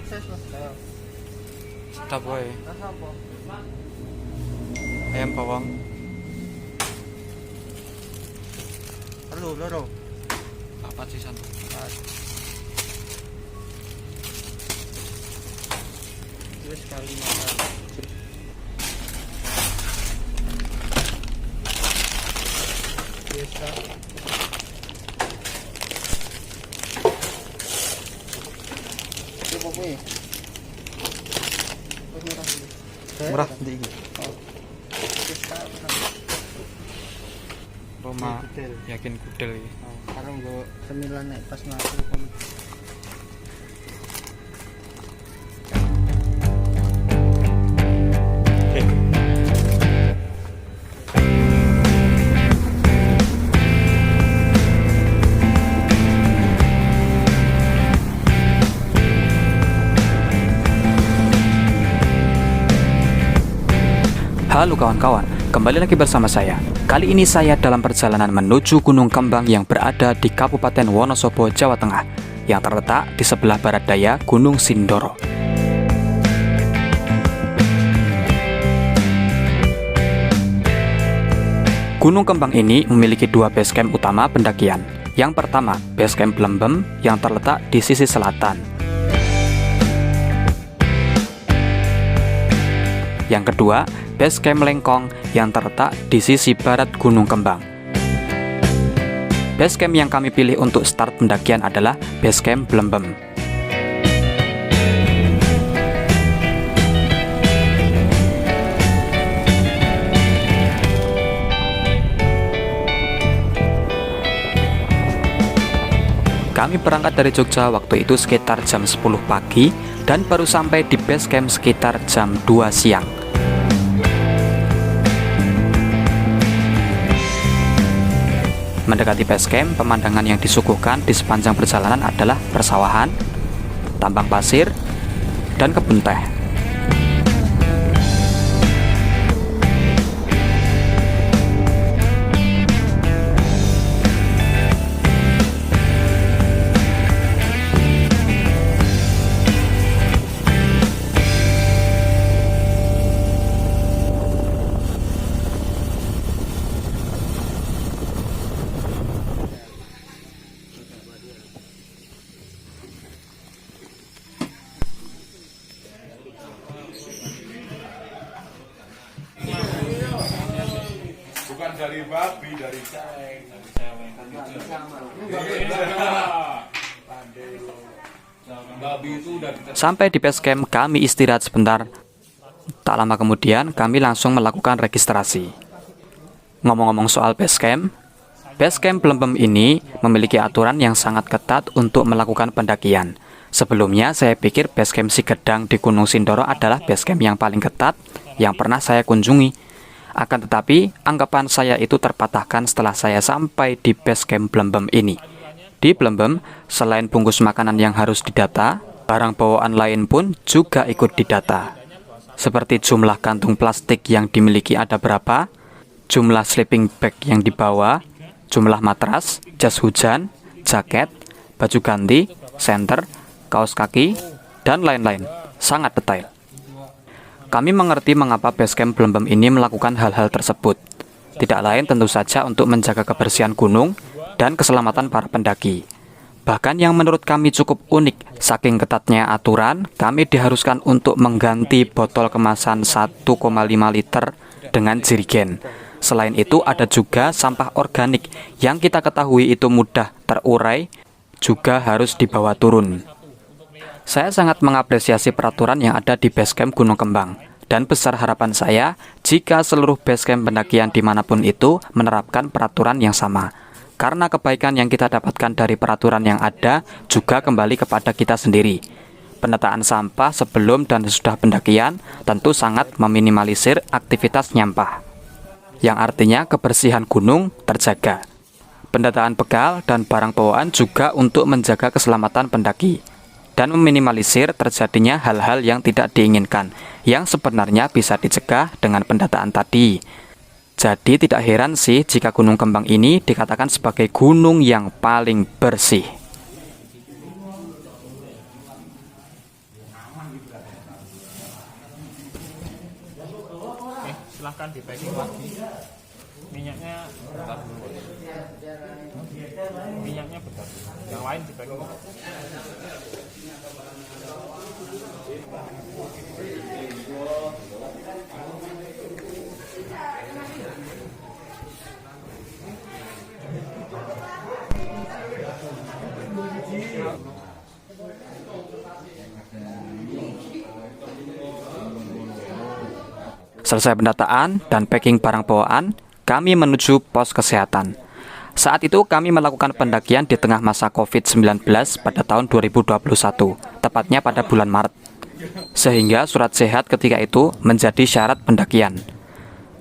sukses Mas. Sedap wae. Rasa apa? Ayam bawang. Telu loro. Apa sih san? Wis sekali makan. Biasa. Apa kuwi? Murah ndi iki? Roma Gudel. yakin gudel iki. Karo nggo cemilan nek pas mlaku. Halo kawan-kawan, kembali lagi bersama saya. Kali ini saya dalam perjalanan menuju Gunung Kembang yang berada di Kabupaten Wonosobo, Jawa Tengah, yang terletak di sebelah barat daya Gunung Sindoro. Gunung Kembang ini memiliki dua base camp utama pendakian. Yang pertama, base camp Blembem yang terletak di sisi selatan. Yang kedua, base camp Lengkong yang terletak di sisi barat Gunung Kembang. Base camp yang kami pilih untuk start pendakian adalah base camp Blembem. Kami berangkat dari Jogja waktu itu sekitar jam 10 pagi dan baru sampai di base camp sekitar jam 2 siang. Mendekati base camp, pemandangan yang disuguhkan di sepanjang perjalanan adalah persawahan, tambang pasir, dan kebun teh. Bukan dari babi, dari cewek. Babi itu udah kita... Sampai di base camp, kami istirahat sebentar. Tak lama kemudian, kami langsung melakukan registrasi. Ngomong-ngomong soal base camp Blembem ini memiliki aturan yang sangat ketat untuk melakukan pendakian. Sebelumnya, saya pikir base camp Sigedang di Gunung Sindoro adalah base camp yang paling ketat yang pernah saya kunjungi. Akan tetapi, anggapan saya itu terpatahkan setelah saya sampai di base camp Blembem ini. Di Blembem, selain bungkus makanan yang harus didata, barang bawaan lain pun juga ikut didata. Seperti jumlah kantung plastik yang dimiliki ada berapa, jumlah sleeping bag yang dibawa, jumlah matras, jas hujan, jaket, baju ganti, senter, kaos kaki, dan lain-lain. Sangat detail. Kami mengerti mengapa base camp Blembem ini melakukan hal-hal tersebut. Tidak lain tentu saja untuk menjaga kebersihan gunung dan keselamatan para pendaki. Bahkan yang menurut kami cukup unik, saking ketatnya aturan, kami diharuskan untuk mengganti botol kemasan 1,5 liter dengan jerigen. Selain itu ada juga sampah organik yang kita ketahui itu mudah terurai, juga harus dibawa turun. Saya sangat mengapresiasi peraturan yang ada di base camp Gunung Kembang. Dan besar harapan saya jika seluruh base camp pendakian dimanapun itu menerapkan peraturan yang sama. Karena kebaikan yang kita dapatkan dari peraturan yang ada juga kembali kepada kita sendiri. Penataan sampah sebelum dan sesudah pendakian tentu sangat meminimalisir aktivitas nyampah. Yang artinya kebersihan gunung terjaga. Pendataan bekal dan barang bawaan juga untuk menjaga keselamatan pendaki. Dan meminimalisir terjadinya hal-hal yang tidak diinginkan, yang sebenarnya bisa dicegah dengan pendataan tadi. Jadi tidak heran sih jika Gunung Kembang ini dikatakan sebagai gunung yang paling bersih. Oke, silahkan di packing lagi. Minyaknya bentar dulu. Minyaknya bentar dulu. Yang lain di packing. Selesai pendataan dan packing barang bawaan, kami menuju pos kesehatan. Saat itu kami melakukan pendakian di tengah masa COVID-19 pada tahun 2021, tepatnya pada bulan Maret. Sehingga surat sehat ketika itu menjadi syarat pendakian.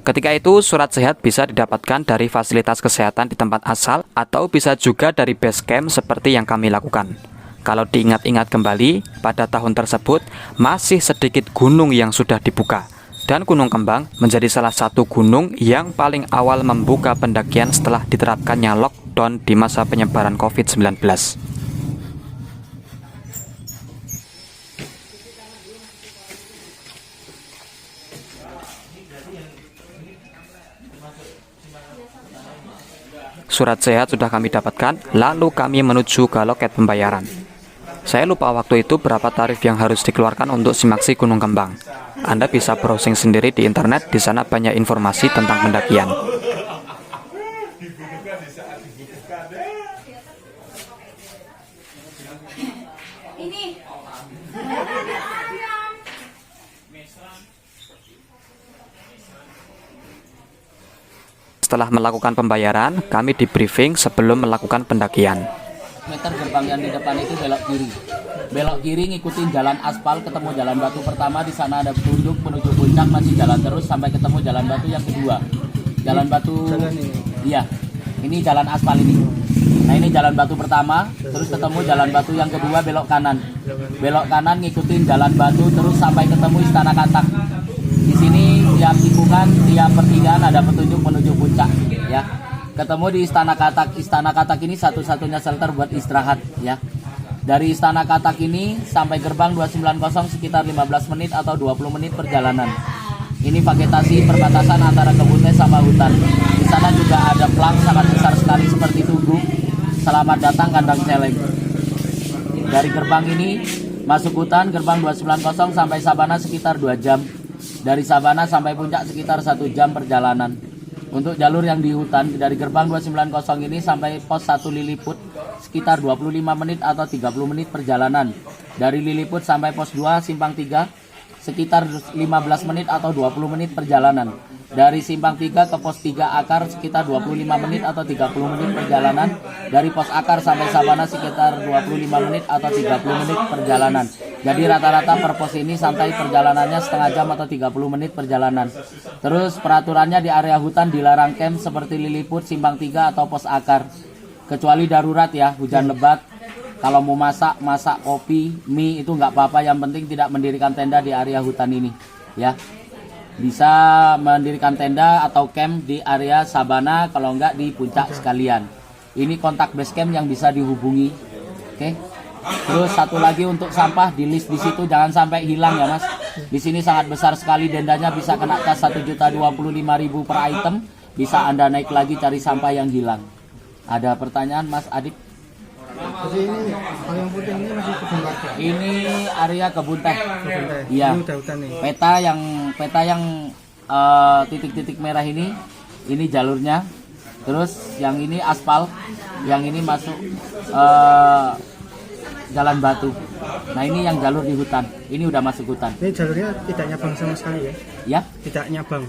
Ketika itu surat sehat bisa didapatkan dari fasilitas kesehatan di tempat asal atau bisa juga dari base camp seperti yang kami lakukan. Kalau diingat-ingat kembali, pada tahun tersebut masih sedikit gunung yang sudah dibuka. Dan Gunung Kembang menjadi salah satu gunung yang paling awal membuka pendakian setelah diterapkannya lockdown di masa penyebaran COVID-19. Surat sehat sudah kami dapatkan, lalu kami menuju ke loket pembayaran. Saya lupa waktu itu berapa tarif yang harus dikeluarkan untuk simaksi Gunung Kembang. Anda bisa browsing sendiri di internet, di sana banyak informasi tentang pendakian. Setelah melakukan pembayaran, kami di briefing sebelum melakukan pendakian. Meter gerbang yang di depan itu belok kiri. Belok kiri ngikutin jalan aspal ketemu jalan batu pertama, di sana ada petunjuk menuju puncak, masih jalan terus sampai ketemu jalan batu yang kedua. Jalan batu, iya, ini jalan aspal ini. Nah ini jalan batu pertama, terus ketemu jalan batu yang kedua, belok kanan. Belok kanan ngikutin jalan batu terus sampai ketemu Istana Katak. Di sini tiap tikungan, tiap pertigaan ada petunjuk menuju puncak, ya. Ketemu di Istana Katak. Istana Katak ini satu-satunya shelter buat istirahat, ya. Dari Istana Katak ini sampai gerbang 290 sekitar 15 menit atau 20 menit perjalanan. Ini vegetasi perbatasan antara kebun teh sama hutan. Di sana juga ada plang sangat besar sekali seperti tugu. Selamat datang Kandang Celeng. Dari gerbang ini masuk hutan, gerbang 290 sampai Sabana sekitar 2 jam. Dari Sabana sampai puncak sekitar 1 jam perjalanan. Untuk jalur yang di hutan, dari gerbang 290 ini sampai pos 1 Liliput sekitar 25 menit atau 30 menit perjalanan. Dari Liliput sampai pos 2 Simpang 3 sekitar 15 menit atau 20 menit perjalanan. Dari Simpang 3 ke pos 3 Akar sekitar 25 menit atau 30 menit perjalanan. Dari pos Akar sampai Sabana sekitar 25 menit atau 30 menit perjalanan. Jadi rata-rata per pos ini santai perjalanannya setengah jam atau 30 menit perjalanan. Terus peraturannya di area hutan dilarang camp seperti Liliput, Simpang 3 atau pos Akar. Kecuali darurat ya, hujan lebat. Kalau mau masak kopi, mie itu nggak apa-apa. Yang penting tidak mendirikan tenda di area hutan ini, ya. Bisa mendirikan tenda atau camp di area Sabana, kalau nggak di puncak sekalian. Ini kontak base camp yang bisa dihubungi, oke. Terus satu lagi untuk sampah di list di situ, jangan sampai hilang ya mas. Di sini sangat besar sekali dendanya, bisa kena cas 1.025.000 per item. Bisa Anda naik lagi cari sampah yang hilang. Ada pertanyaan Mas Adip? Jadi ini yang putih ini masih kebun warga. Ini area kebun teh. Iya. Ini udah hutan nih. Peta yang titik-titik merah ini jalurnya. Terus yang ini aspal, yang ini masuk jalan batu. Nah ini yang jalur di hutan. Ini udah masuk hutan. Ini jalurnya tidak nyabang sama sekali ya? Ya? Tidak nyabang.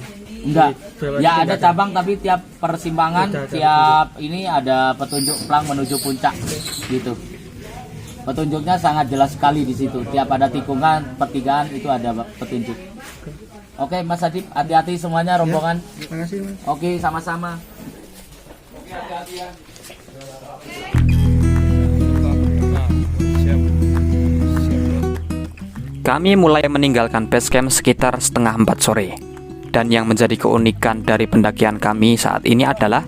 Enggak. Ya ada cabang tapi tiap persimpangan, tiap ini ada petunjuk plang menuju puncak gitu. Petunjuknya sangat jelas sekali di situ. Tiap ada tikungan, pertigaan itu ada petunjuk. Oke Mas Adip, hati-hati semuanya rombongan. Ya, terima kasih Mas. Oke, sama-sama. Kami mulai meninggalkan base camp sekitar setengah 4 sore. Dan yang menjadi keunikan dari pendakian kami saat ini adalah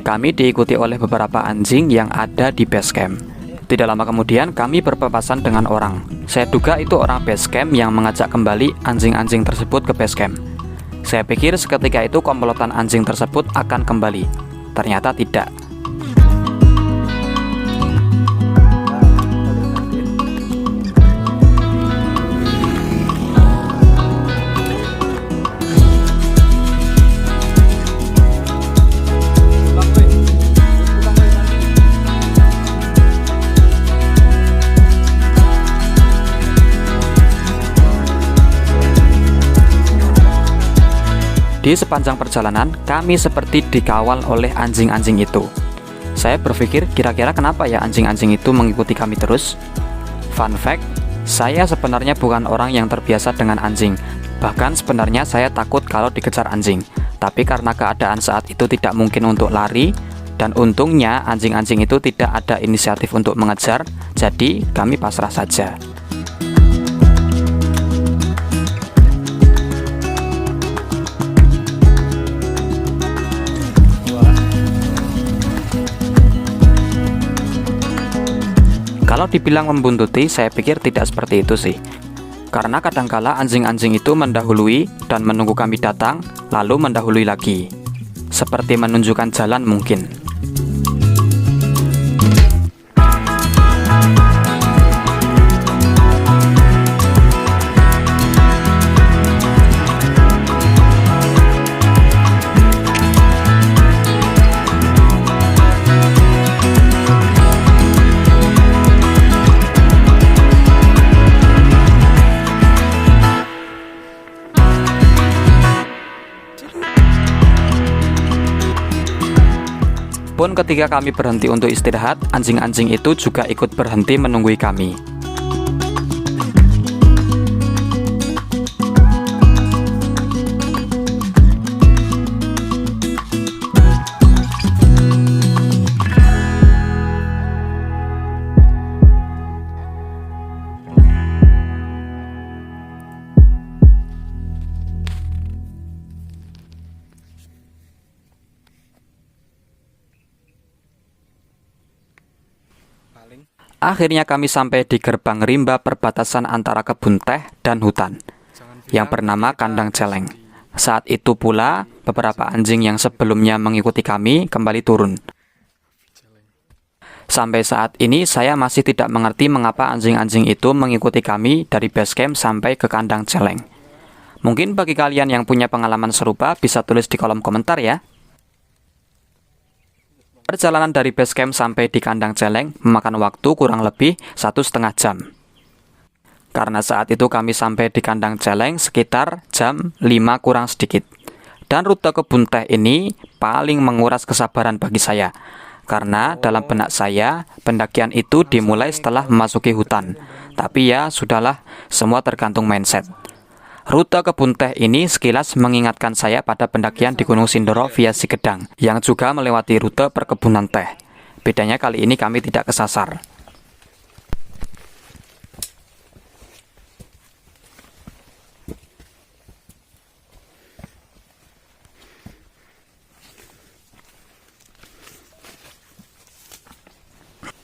kami diikuti oleh beberapa anjing yang ada di base camp. Tidak lama kemudian kami berpapasan dengan orang. Saya duga itu orang base camp yang mengajak kembali anjing-anjing tersebut ke base camp. Saya pikir seketika itu komplotan anjing tersebut akan kembali. Ternyata tidak. Di sepanjang perjalanan, kami seperti dikawal oleh anjing-anjing itu. Saya berpikir, kira-kira kenapa ya anjing-anjing itu mengikuti kami terus? Fun fact, saya sebenarnya bukan orang yang terbiasa dengan anjing. Bahkan sebenarnya saya takut kalau dikejar anjing. Tapi karena keadaan saat itu tidak mungkin untuk lari, dan untungnya anjing-anjing itu tidak ada inisiatif untuk mengejar, jadi kami pasrah saja. Kalau dibilang membuntuti, saya pikir tidak seperti itu sih. Karena kadangkala anjing-anjing itu mendahului dan menunggu kami datang, lalu mendahului lagi. Seperti menunjukkan jalan mungkin. Pun ketika kami berhenti untuk istirahat, anjing-anjing itu juga ikut berhenti menunggui kami. Akhirnya kami sampai di gerbang rimba perbatasan antara kebun teh dan hutan, yang bernama Kandang Celeng. Saat itu pula, beberapa anjing yang sebelumnya mengikuti kami kembali turun. Sampai saat ini, saya masih tidak mengerti mengapa anjing-anjing itu mengikuti kami dari base camp sampai ke Kandang Celeng. Mungkin bagi kalian yang punya pengalaman serupa, bisa tulis di kolom komentar ya. Perjalanan dari base camp sampai di Kandang Celeng memakan waktu kurang lebih 1,5 jam. Karena saat itu kami sampai di Kandang Celeng sekitar jam 5 kurang sedikit. Dan rute kebun teh ini paling menguras kesabaran bagi saya. Karena dalam benak saya, pendakian itu dimulai setelah memasuki hutan. Tapi ya, sudahlah, semua tergantung mindset. Rute kebun teh ini sekilas mengingatkan saya pada pendakian di Gunung Sindoro via Sigedang, yang juga melewati rute perkebunan teh. Bedanya kali ini kami tidak kesasar.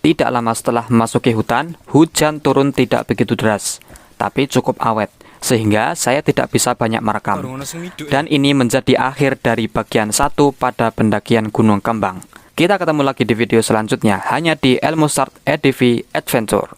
Tidak lama setelah memasuki hutan, hujan turun tidak begitu deras, tapi cukup awet. Sehingga saya tidak bisa banyak merekam. Dan ini menjadi akhir dari bagian 1 pada pendakian Gunung Kembang. Kita ketemu lagi di video selanjutnya hanya di Elmo Start EDV Adventure.